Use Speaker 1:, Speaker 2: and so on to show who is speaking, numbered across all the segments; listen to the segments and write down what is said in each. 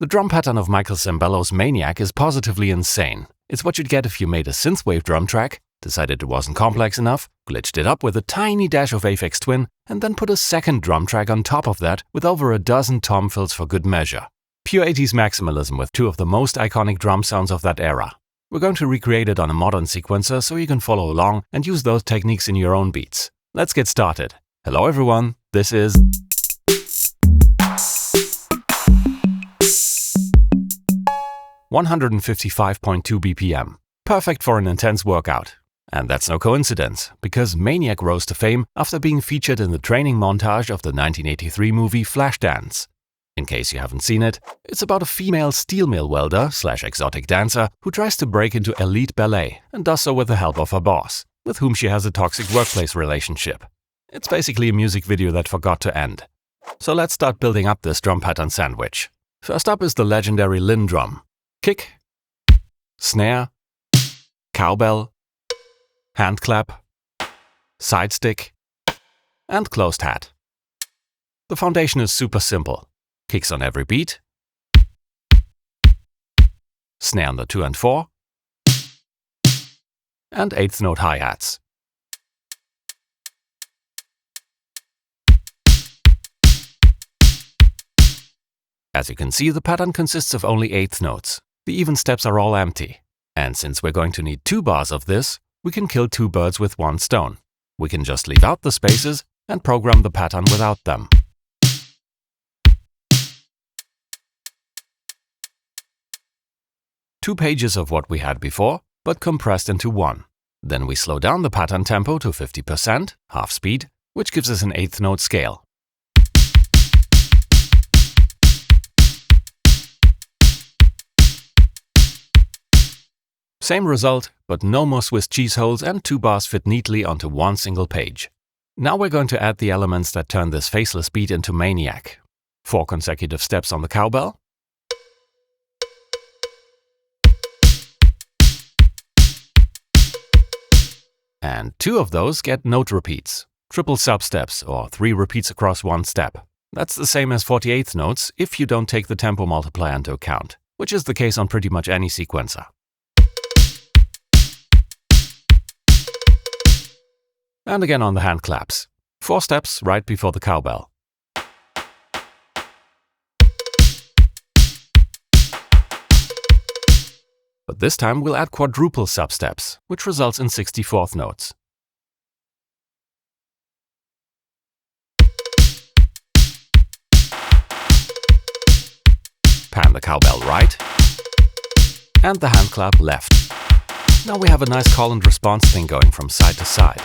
Speaker 1: The drum pattern of Michael Sembello's Maniac is positively insane. It's what you'd get if you made a synthwave drum track, decided it wasn't complex enough, glitched it up with a tiny dash of Aphex Twin, and then put a second drum track on top of that with over a dozen tom fills for good measure. Pure 80s maximalism with two of the most iconic drum sounds of that era. We're going to recreate it on a modern sequencer so you can follow along and use those techniques in your own beats. Let's get started. Hello everyone, this is 155.2 BPM. Perfect for an intense workout. And that's no coincidence, because Maniac rose to fame after being featured in the training montage of the 1983 movie Flashdance. In case you haven't seen it, it's about a female steel mill welder / exotic dancer who tries to break into elite ballet and does so with the help of her boss, with whom she has a toxic workplace relationship. It's basically a music video that forgot to end. So let's start building up this drum pattern sandwich. First up is the legendary Linn drum. Kick, snare, cowbell, hand clap, side stick, and closed hat. The foundation is super simple. Kicks on every beat, snare on the 2 and 4, and 8th note hi-hats. As you can see, the pattern consists of only 8th notes. The even steps are all empty. And since we're going to need 2 bars of this, we can kill 2 birds with 1 stone. We can just leave out the spaces and program the pattern without them. Two pages of what we had before, but compressed into one. Then we slow down the pattern tempo to 50%, half speed, which gives us an 8th note scale. Same result, but no more Swiss cheese holes and 2 bars fit neatly onto one single page. Now we're going to add the elements that turn this faceless beat into Maniac. 4 consecutive steps on the cowbell, and 2 of those get note repeats, triple substeps or 3 repeats across 1 step. That's the same as 48th notes if you don't take the tempo multiplier into account, which is the case on pretty much any sequencer. And again on the hand claps. 4 steps right before the cowbell. But this time we'll add quadruple substeps, which results in 64th notes. Pan the cowbell right, and the hand clap left. Now we have a nice call and response thing going from side to side.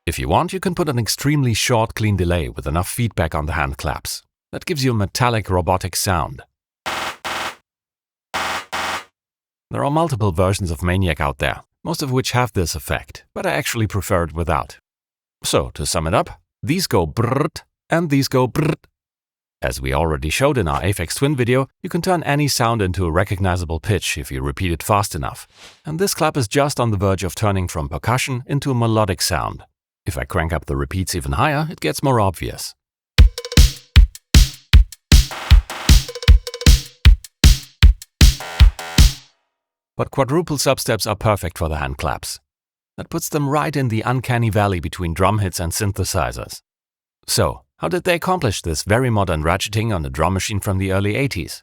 Speaker 1: If you want, you can put an extremely short, clean delay with enough feedback on the hand claps. That gives you a metallic, robotic sound. There are multiple versions of Maniac out there, most of which have this effect, but I actually prefer it without. So, to sum it up, these go brrrt and these go brrrt. As we already showed in our Aphex Twin video, you can turn any sound into a recognizable pitch if you repeat it fast enough. And this clap is just on the verge of turning from percussion into a melodic sound. If I crank up the repeats even higher, it gets more obvious. But quadruple substeps are perfect for the hand claps. That puts them right in the uncanny valley between drum hits and synthesizers. So, how did they accomplish this very modern ratcheting on a drum machine from the early 80s?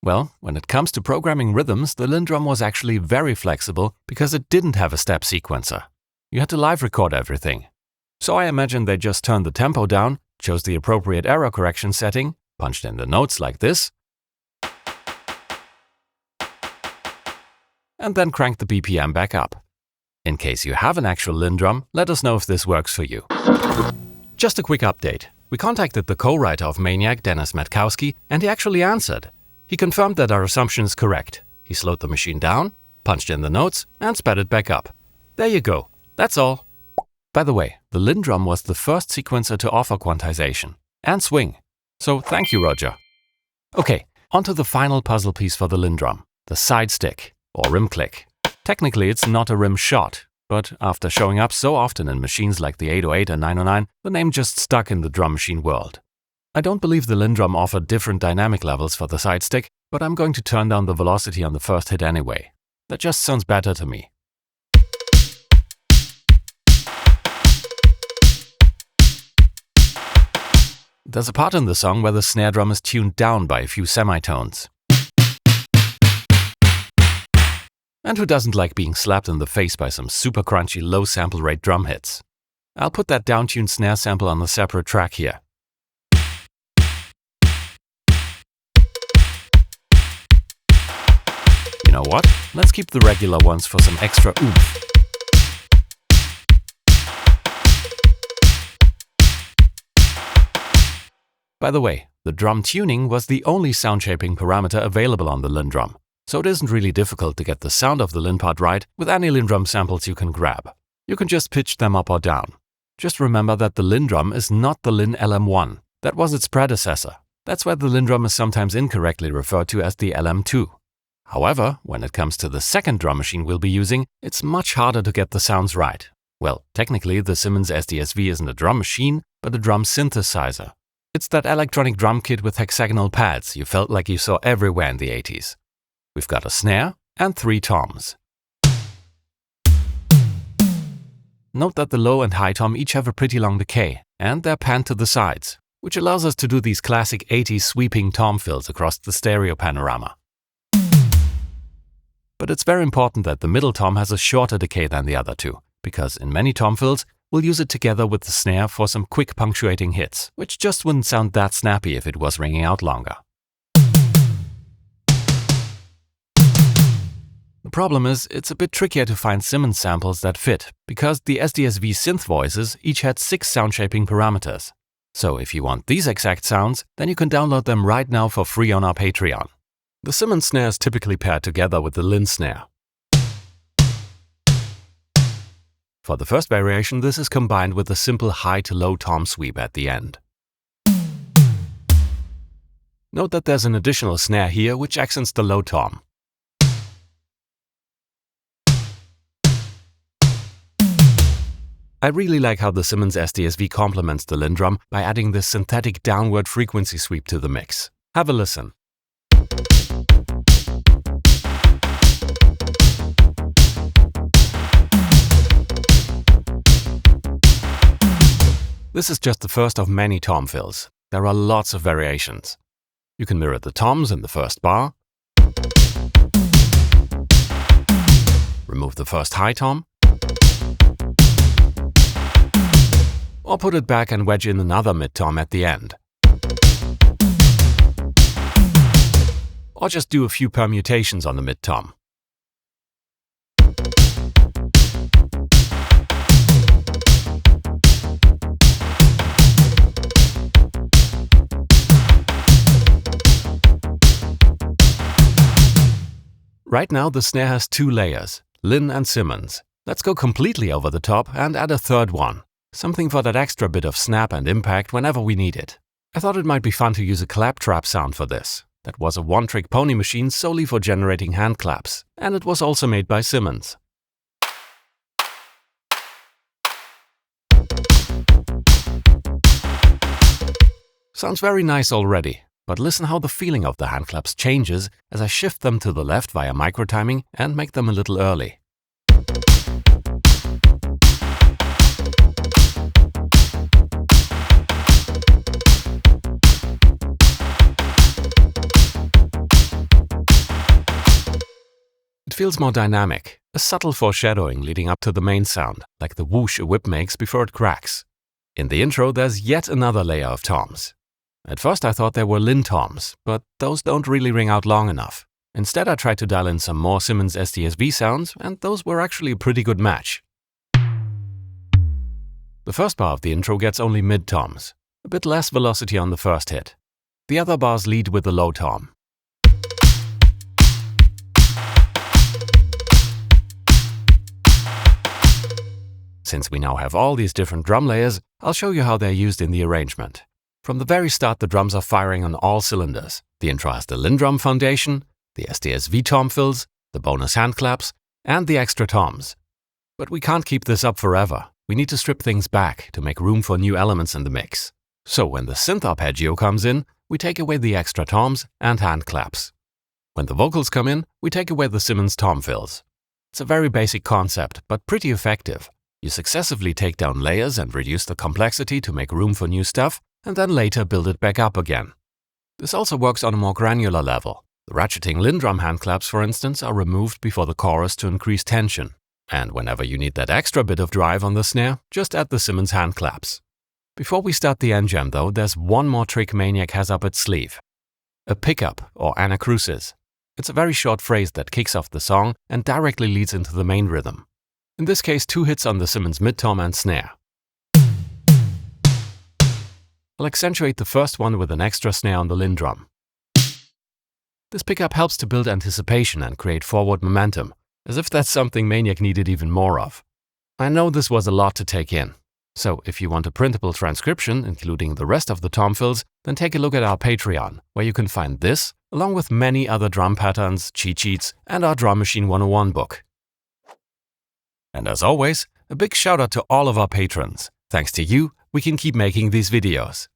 Speaker 1: Well, when it comes to programming rhythms, the Linn drum was actually very flexible because it didn't have a step sequencer. You had to live record everything. So I imagine they just turned the tempo down, chose the appropriate error correction setting, punched in the notes like this, and then cranked the BPM back up. In case you have an actual Linn drum, let us know if this works for you. Just a quick update. We contacted the co-writer of Maniac, Dennis Matkowski, and he actually answered. He confirmed that our assumption is correct. He slowed the machine down, punched in the notes, and sped it back up. There you go. That's all. By the way, the Linn drum was the first sequencer to offer quantization and swing. So thank you, Roger. Okay, onto the final puzzle piece for the Linn drum, the side stick, or rim click. Technically, it's not a rim shot, but after showing up so often in machines like the 808 and 909, the name just stuck in the drum machine world. I don't believe the Lindrum offered different dynamic levels for the side stick, but I'm going to turn down the velocity on the first hit anyway. That just sounds better to me. There's a part in the song where the snare drum is tuned down by a few semitones. And who doesn't like being slapped in the face by some super crunchy low sample rate drum hits? I'll put that down-tuned snare sample on a separate track here. You know what? Let's keep the regular ones for some extra oomph. By the way, the drum tuning was the only sound shaping parameter available on the Lindrum, so it isn't really difficult to get the sound of the Lin part right with any Lindrum samples you can grab. You can just pitch them up or down. Just remember that the Lindrum is not the Lin LM1. That was its predecessor. That's why the Lindrum is sometimes incorrectly referred to as the LM2. However, when it comes to the second drum machine we'll be using, it's much harder to get the sounds right. Well, technically the Simmons SDS-V isn't a drum machine, but a drum synthesizer. It's that electronic drum kit with hexagonal pads you felt like you saw everywhere in the 80s. We've got a snare and 3 toms. Note that the low and high tom each have a pretty long decay, and they're panned to the sides, which allows us to do these classic 80s sweeping tom fills across the stereo panorama. But it's very important that the middle tom has a shorter decay than the other two, because in many tom fills, we'll use it together with the snare for some quick punctuating hits, which just wouldn't sound that snappy if it was ringing out longer. The problem is, it's a bit trickier to find Simmons samples that fit, because the SDS-V synth voices each had 6 sound shaping parameters. So if you want these exact sounds, then you can download them right now for free on our Patreon. The Simmons snare is typically paired together with the Lin snare. For the first variation, this is combined with a simple high to low tom sweep at the end. Note that there's an additional snare here which accents the low tom. I really like how the Simmons SDS-V complements the Lindrum by adding this synthetic downward frequency sweep to the mix. Have a listen. This is just the first of many tom fills. There are lots of variations. You can mirror the toms in the first bar, remove the first high tom, or put it back and wedge in another mid-tom at the end. Or just do a few permutations on the mid-tom. Right now the snare has 2 layers, Lin and Simmons. Let's go completely over the top and add a third one. Something for that extra bit of snap and impact whenever we need it. I thought it might be fun to use a claptrap sound for this. That was a one-trick pony machine solely for generating hand claps, and it was also made by Simmons. Sounds very nice already, but listen how the feeling of the hand claps changes as I shift them to the left via microtiming and make them a little early. It feels more dynamic, a subtle foreshadowing leading up to the main sound, like the whoosh a whip makes before it cracks. In the intro, there's yet another layer of toms. At first I thought they were Lin toms, but those don't really ring out long enough. Instead I tried to dial in some more Simmons SDS-V sounds, and those were actually a pretty good match. The first bar of the intro gets only mid-toms, a bit less velocity on the first hit. The other bars lead with the low tom. Since we now have all these different drum layers, I'll show you how they're used in the arrangement. From the very start, the drums are firing on all cylinders. The intro has the Lindrum foundation, the SDS-V tom fills, the bonus hand claps, and the extra toms. But we can't keep this up forever. We need to strip things back to make room for new elements in the mix. So when the synth arpeggio comes in, we take away the extra toms and hand claps. When the vocals come in, we take away the Simmons tom fills. It's a very basic concept, but pretty effective. You successively take down layers and reduce the complexity to make room for new stuff, and then later build it back up again. This also works on a more granular level. The ratcheting Lindrum hand claps, for instance, are removed before the chorus to increase tension. And whenever you need that extra bit of drive on the snare, just add the Simmons hand claps. Before we start the end jam though, there's one more trick Maniac has up its sleeve. A pickup, or anacrusis. It's a very short phrase that kicks off the song and directly leads into the main rhythm. In this case, 2 hits on the Simmons mid-tom and snare. I'll accentuate the first one with an extra snare on the Lindrum. This pickup helps to build anticipation and create forward momentum, as if that's something Maniac needed even more of. I know this was a lot to take in, so if you want a printable transcription, including the rest of the tom fills, then take a look at our Patreon, where you can find this, along with many other drum patterns, cheat sheets, and our Drum Machine 101 book. And as always, a big shout out to all of our patrons. Thanks to you, we can keep making these videos.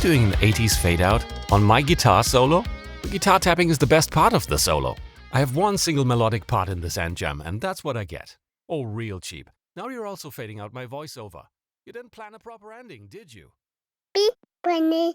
Speaker 1: Doing an 80s fade out on my guitar solo? The guitar tapping is the best part of the solo. I have one single melodic part in this end jam, and that's what I get. Oh, real cheap. Now you're also fading out my voiceover. You didn't plan a proper ending, did you?
Speaker 2: Beep, Bunny.